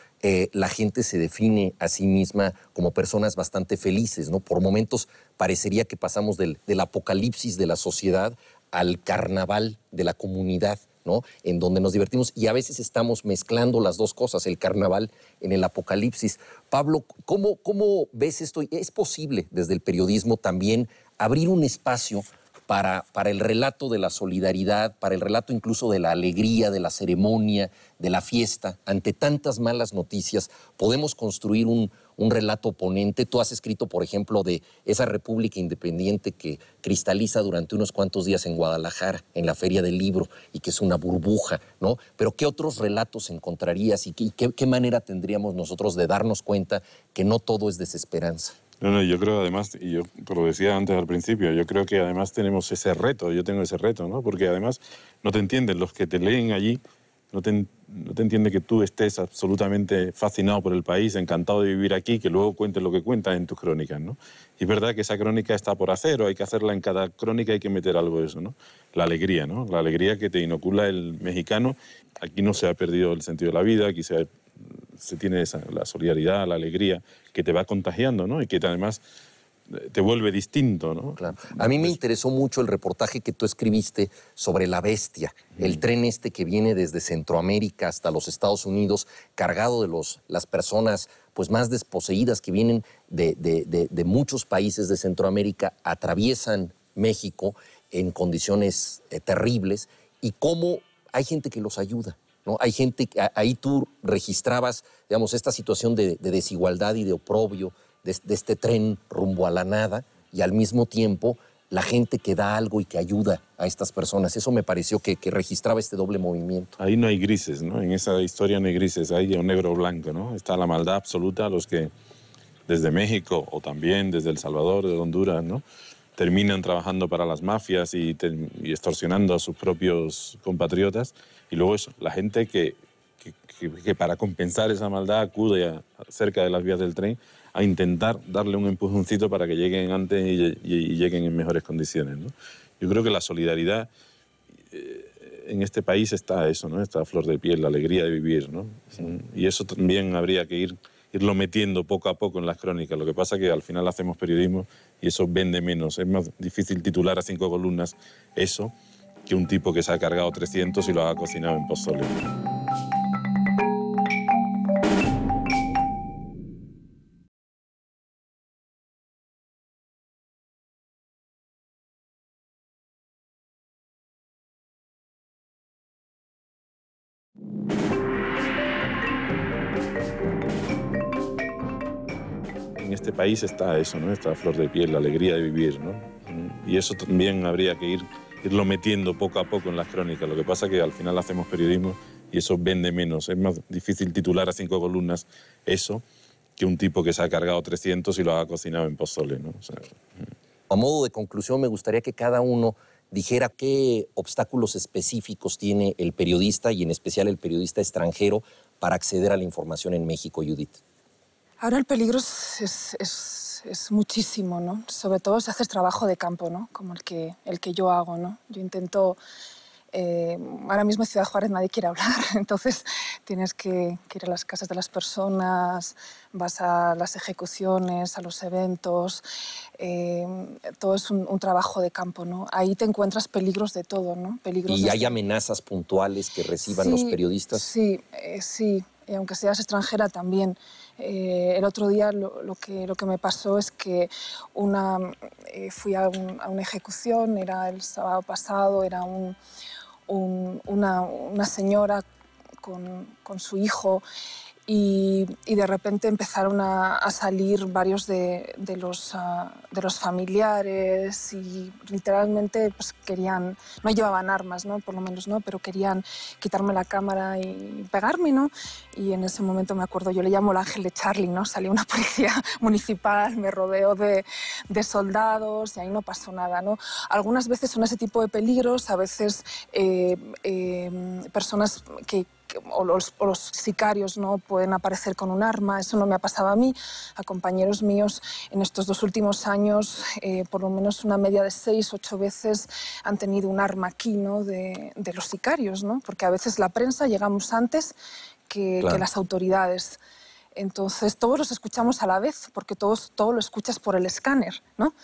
la gente se define a sí misma como personas bastante felices, ¿no? Por momentos parecería que pasamos del apocalipsis de la sociedad al carnaval de la comunidad, ¿no? En donde nos divertimos y a veces estamos mezclando las dos cosas, el carnaval en el apocalipsis. Pablo, ¿cómo ves esto? ¿Es posible desde el periodismo también abrir un espacio para el relato de la solidaridad, para el relato incluso de la alegría, de la ceremonia, de la fiesta? Ante tantas malas noticias, podemos construir un relato oponente. Tú has escrito, por ejemplo, de esa república independiente que cristaliza durante unos cuantos días en Guadalajara, en la Feria del Libro, y que es una burbuja, ¿no? Pero ¿qué otros relatos encontrarías y qué manera tendríamos nosotros de darnos cuenta que no todo es desesperanza? No, yo creo además, y yo te lo decía antes al principio, yo creo que además tenemos ese reto, yo tengo ese reto, ¿no? Porque además no te entienden, los que te leen allí no te entienden que tú estés absolutamente fascinado por el país, encantado de vivir aquí, que luego cuentes lo que cuentas en tus crónicas, ¿no? Y es verdad que esa crónica está por hacer, o hay que hacerla en cada crónica, hay que meter algo de eso, ¿no? La alegría, ¿no? La alegría que te inocula el mexicano. Aquí no se ha perdido el sentido de la vida, aquí se tiene la solidaridad, la alegría que te va contagiando, ¿no? Y que además te vuelve distinto, ¿no? Claro. A mí me interesó mucho el reportaje que tú escribiste sobre La Bestia, el tren que viene desde Centroamérica hasta los Estados Unidos, cargado de las personas pues, más desposeídas que vienen de muchos países de Centroamérica, atraviesan México en condiciones terribles, y cómo hay gente que los ayuda, ¿no? Hay gente, ahí tú registrabas, digamos, esta situación de desigualdad y de oprobio de este tren rumbo a la nada, y al mismo tiempo la gente que da algo y que ayuda a estas personas. Eso me pareció que registraba este doble movimiento. Ahí no hay grises, ¿no? En esa historia no hay grises, hay un negro o blanco, ¿no? Está la maldad absoluta, los que desde México o también desde El Salvador, de Honduras, ¿no? Terminan trabajando para las mafias y extorsionando a sus propios compatriotas. Y luego eso, la gente que para compensar esa maldad acude cerca de las vías del tren a intentar darle un empujoncito para que lleguen antes y lleguen en mejores condiciones, ¿no? Yo creo que la solidaridad en este país está eso, ¿no? Está a flor de piel, la alegría de vivir, ¿no? Sí. Y eso también habría que irlo metiendo poco a poco en las crónicas. Lo que pasa es que al final hacemos periodismo y eso vende menos. Es más difícil titular a 5 columnas eso que un tipo que se ha cargado 300 y lo ha cocinado en pozole. En este país está eso, ¿no? Está a flor de piel, la alegría de vivir, ¿no? Y eso también habría que irlo metiendo poco a poco en las crónicas. Lo que pasa es que al final hacemos periodismo y eso vende menos. Es más difícil titular a 5 columnas eso que un tipo que se ha cargado 300 y lo ha cocinado en pozole, ¿no? O sea, A modo de conclusión, me gustaría que cada uno dijera qué obstáculos específicos tiene el periodista y en especial el periodista extranjero para acceder a la información en México, Judith. Ahora el peligro es muchísimo, ¿no? Sobre todo si haces trabajo de campo, ¿no? Como el que yo hago, ¿no? Yo intento... ahora mismo en Ciudad Juárez nadie quiere hablar, entonces tienes que ir a las casas de las personas, vas a las ejecuciones, a los eventos, todo es un trabajo de campo, ¿no? Ahí te encuentras peligros de todo, ¿no? Peligros ¿Y hay amenazas puntuales que reciban los periodistas? Sí, sí, y aunque seas extranjera también. El otro día lo que me pasó es que fui a una ejecución, era el sábado pasado, era una señora con su hijo y de repente empezaron a salir varios de los familiares y literalmente pues, querían, no llevaban armas, ¿no? Por lo menos no, pero querían quitarme la cámara y pegarme, ¿no? Y en ese momento me acuerdo, yo le llamo el ángel de Charlie, ¿no? Salió una policía municipal, me rodeó de soldados y ahí no pasó nada, ¿no? Algunas veces son ese tipo de peligros, a veces personas o los sicarios no pueden aparecer con un arma. Eso no me ha pasado a mí, a compañeros míos en estos 2 últimos años, por lo menos una media de 6 u 8 veces han tenido un arma aquí, ¿no? de los sicarios, ¿no? Porque a veces la prensa llegamos antes que las autoridades. Entonces todos los escuchamos a la vez, porque todo lo escuchas por el escáner, ¿no?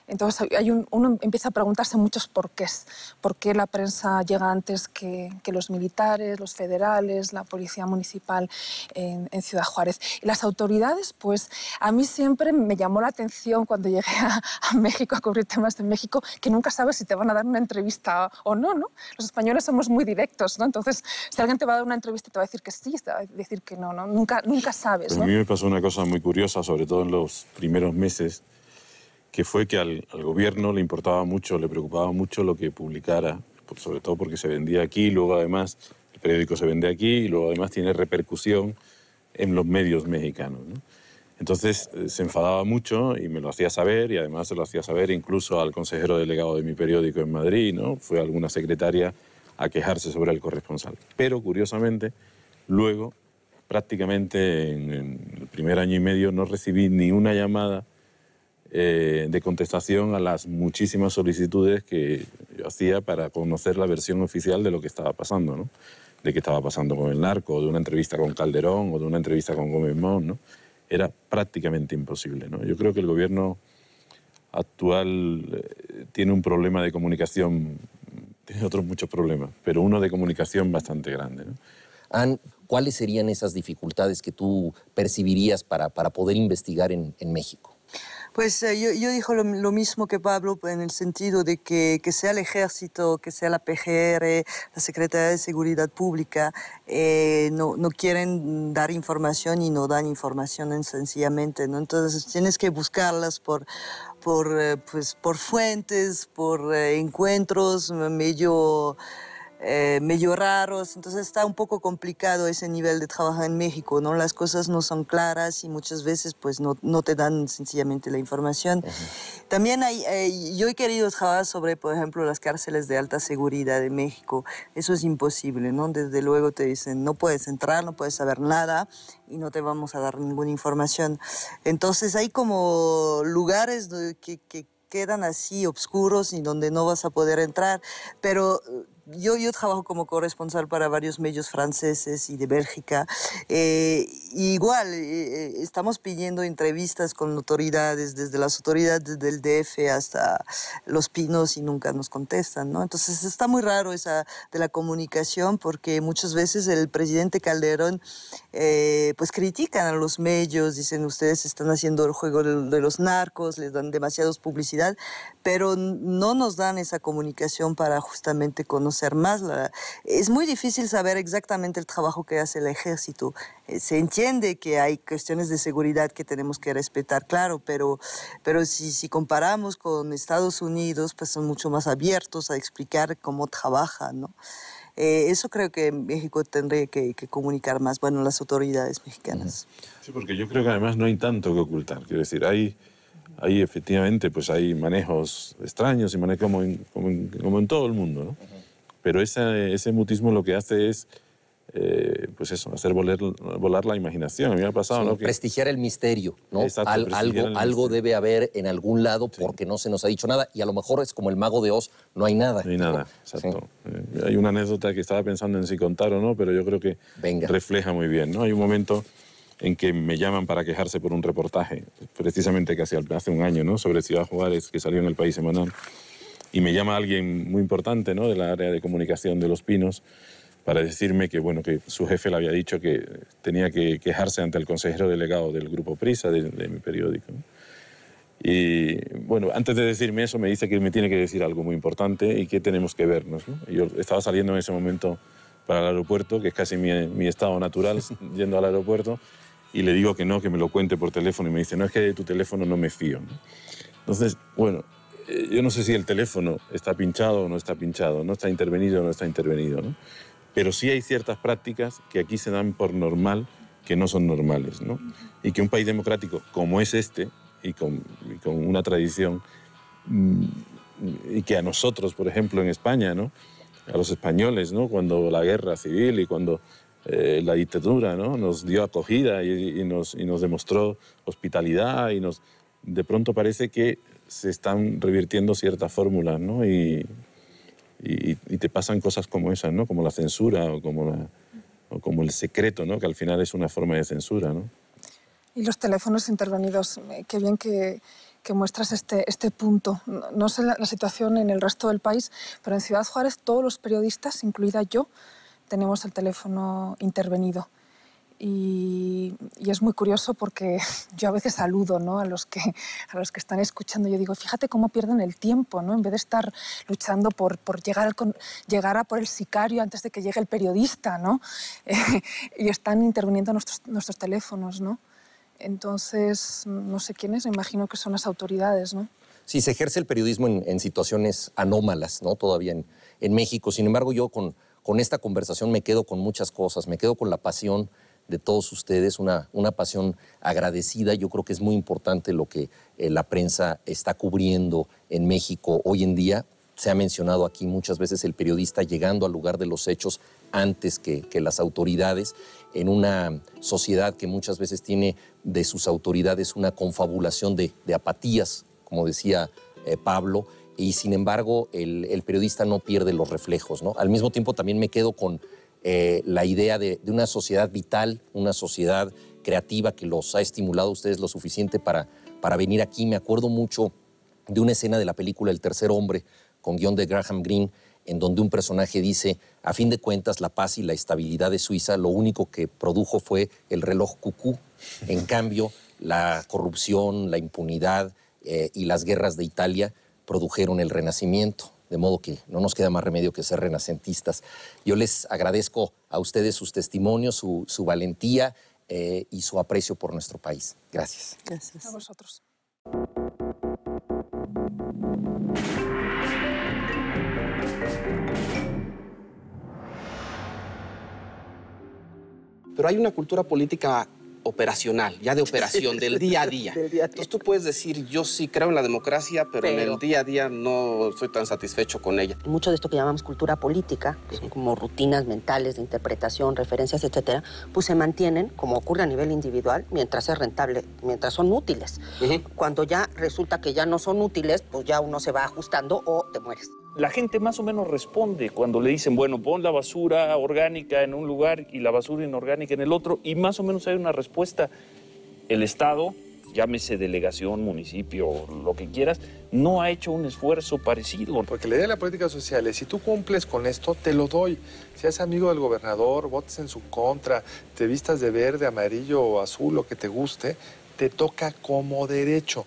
Entonces uno empieza a preguntarse muchos porqués. ¿Por qué la prensa llega antes que los militares, los federales, la policía municipal en Ciudad Juárez? Y las autoridades, pues a mí siempre me llamó la atención cuando llegué a México a cubrir temas de México, que nunca sabes si te van a dar una entrevista o no, ¿no? Los españoles somos muy directos, ¿no? Entonces, si alguien te va a dar una entrevista, te va a decir que sí, te va a decir que no, ¿no? Nunca sabes, ¿no? A mí me pasó una cosa muy curiosa, sobre todo en los primeros meses, que fue que al gobierno le importaba mucho, le preocupaba mucho lo que publicara, sobre todo porque se vendía aquí, luego además el periódico se vende aquí y luego además tiene repercusión en los medios mexicanos, ¿no? Entonces se enfadaba mucho y me lo hacía saber, y además se lo hacía saber incluso al consejero delegado de mi periódico en Madrid, ¿no? Fue alguna secretaria a quejarse sobre el corresponsal. Pero curiosamente, luego, prácticamente en el primer año y medio, no recibí ni una llamada de contestación a las muchísimas solicitudes que yo hacía para conocer la versión oficial de lo que estaba pasando, ¿no? De qué estaba pasando con el narco, o de una entrevista con Calderón, o de una entrevista con Gómez Montt, ¿no? Era prácticamente imposible, ¿no? Yo creo que el gobierno actual tiene un problema de comunicación, tiene otros muchos problemas, pero uno de comunicación bastante grande, ¿no? Anne, ¿cuáles serían esas dificultades que tú percibirías para poder investigar en México? Pues yo digo lo mismo que Pablo, en el sentido de que sea el ejército, que sea la PGR, la Secretaría de Seguridad Pública, no quieren dar información y no dan información sencillamente, ¿no? Entonces tienes que buscarlas por fuentes, por encuentros medio raros, entonces está un poco complicado ese nivel de trabajo en México, ¿no? Las cosas no son claras y muchas veces pues no te dan sencillamente la información. También yo he querido trabajar sobre, por ejemplo, las cárceles de alta seguridad de México. Eso es imposible, ¿no? Desde luego te dicen, no puedes entrar, no puedes saber nada y no te vamos a dar ninguna información. Entonces hay como lugares que quedan así oscuros y donde no vas a poder entrar, pero yo trabajo como corresponsal para varios medios franceses y de Bélgica. Igual, estamos pidiendo entrevistas con autoridades, desde las autoridades del DF hasta Los Pinos, y nunca nos contestan, ¿no? Entonces está muy raro esa de la comunicación, porque muchas veces el presidente Calderón pues critican a los medios, dicen ustedes están haciendo el juego de los narcos, les dan demasiadas publicidad, pero no nos dan esa comunicación para justamente conocer más. Es muy difícil saber exactamente el trabajo que hace el ejército. Se entiende que hay cuestiones de seguridad que tenemos que respetar, claro, pero si comparamos con Estados Unidos, pues son mucho más abiertos a explicar cómo trabajan, ¿no? Eso creo que México tendría que comunicar más, bueno, las autoridades mexicanas. Sí, porque yo creo que además no hay tanto que ocultar. Quiero decir, hay ahí efectivamente pues hay manejos extraños y manejos como en todo el mundo, ¿no? Pero ese mutismo lo que hace es, pues eso, hacer volar la imaginación. A mí me ha pasado, sí, ¿no? Que prestigiar el misterio, ¿no? Exacto, Algo debe haber en algún lado porque no se nos ha dicho nada y a lo mejor es como el mago de Oz, no hay nada. No hay nada, exacto. Sí. Hay una anécdota que estaba pensando en si contar o no, pero yo creo que refleja muy bien, ¿no? Hay un momento en que me llaman para quejarse por un reportaje, precisamente casi hace un año, ¿no? Sobre Ciudad Juárez, que salió en El País Semanal. Y me llama alguien muy importante, ¿no? De la área de comunicación de Los Pinos, para decirme que, bueno, que su jefe le había dicho que tenía que quejarse ante el consejero delegado del Grupo Prisa, de mi periódico, ¿no? Y, bueno, antes de decirme eso, me dice que me tiene que decir algo muy importante y que tenemos que vernos, ¿no? Y yo estaba saliendo en ese momento para el aeropuerto, que es casi mi estado natural, yendo al aeropuerto, y le digo que no, que me lo cuente por teléfono, y me dice, no, es que de tu teléfono no me fío, ¿no? Entonces, bueno, yo no sé si el teléfono está pinchado o no está pinchado, no está intervenido o no está intervenido, ¿no? Pero sí hay ciertas prácticas que aquí se dan por normal que no son normales, ¿no? Y que un país democrático como es este, y con una tradición, y que a nosotros, por ejemplo, en España, ¿no? A los españoles, ¿no? Cuando la guerra civil y cuando la dictadura, ¿no? Nos dio acogida y nos demostró hospitalidad y de pronto parece que se están revirtiendo ciertas fórmulas, ¿no? Y te pasan cosas como esas, ¿no? Como la censura o como el secreto, ¿no? Que al final es una forma de censura, ¿no? Y los teléfonos intervenidos, qué bien que muestras este punto. No sé la situación en el resto del país, pero en Ciudad Juárez todos los periodistas, incluida yo, tenemos el teléfono intervenido. Y es muy curioso porque yo a veces saludo, ¿no? a los que están escuchando. Yo digo, fíjate cómo pierden el tiempo, ¿no? En vez de estar luchando por llegar a por el sicario antes de que llegue el periodista, ¿no? Y están interviniendo nuestros teléfonos, ¿no? Entonces, no sé quiénes, me imagino que son las autoridades, ¿no? Sí, se ejerce el periodismo en situaciones anómalas, ¿no? Todavía en México. Sin embargo, yo con esta conversación me quedo con muchas cosas. Me quedo con la pasión de todos ustedes, una pasión agradecida. Yo creo que es muy importante lo que la prensa está cubriendo en México hoy en día. Se ha mencionado aquí muchas veces el periodista llegando al lugar de los hechos antes que las autoridades, en una sociedad que muchas veces tiene de sus autoridades una confabulación de apatías, como decía Pablo, y sin embargo el periodista no pierde los reflejos, ¿no? Al mismo tiempo también me quedo con la idea de una sociedad vital, una sociedad creativa que los ha estimulado a ustedes lo suficiente para venir aquí. Me acuerdo mucho de una escena de la película El Tercer Hombre, con guión de Graham Greene, en donde un personaje dice, a fin de cuentas, la paz y la estabilidad de Suiza, lo único que produjo fue el reloj cucú. En cambio, la corrupción, la impunidad y las guerras de Italia produjeron el Renacimiento. De modo que no nos queda más remedio que ser renacentistas. Yo les agradezco a ustedes sus testimonios, su valentía y su aprecio por nuestro país. Gracias. Gracias. A vosotros. Pero hay una cultura política operacional, ya de operación, del día a día. Entonces tú puedes decir, yo sí creo en la democracia, pero en el día a día no estoy tan satisfecho con ella. Mucho de esto que llamamos cultura política, que son como rutinas mentales de interpretación, referencias, etcétera, pues se mantienen, como ocurre a nivel individual, mientras es rentable, mientras son útiles. Cuando ya resulta que ya no son útiles, pues ya uno se va ajustando o te mueres. La gente más o menos responde cuando le dicen, bueno, pon la basura orgánica en un lugar y la basura inorgánica en el otro, y más o menos hay una respuesta. El Estado, llámese delegación, municipio, lo que quieras, no ha hecho un esfuerzo parecido. Porque la idea de la política social es, si tú cumples con esto, te lo doy. Seas amigo del gobernador, votes en su contra, te vistas de verde, amarillo o azul, lo que te guste, te toca como derecho.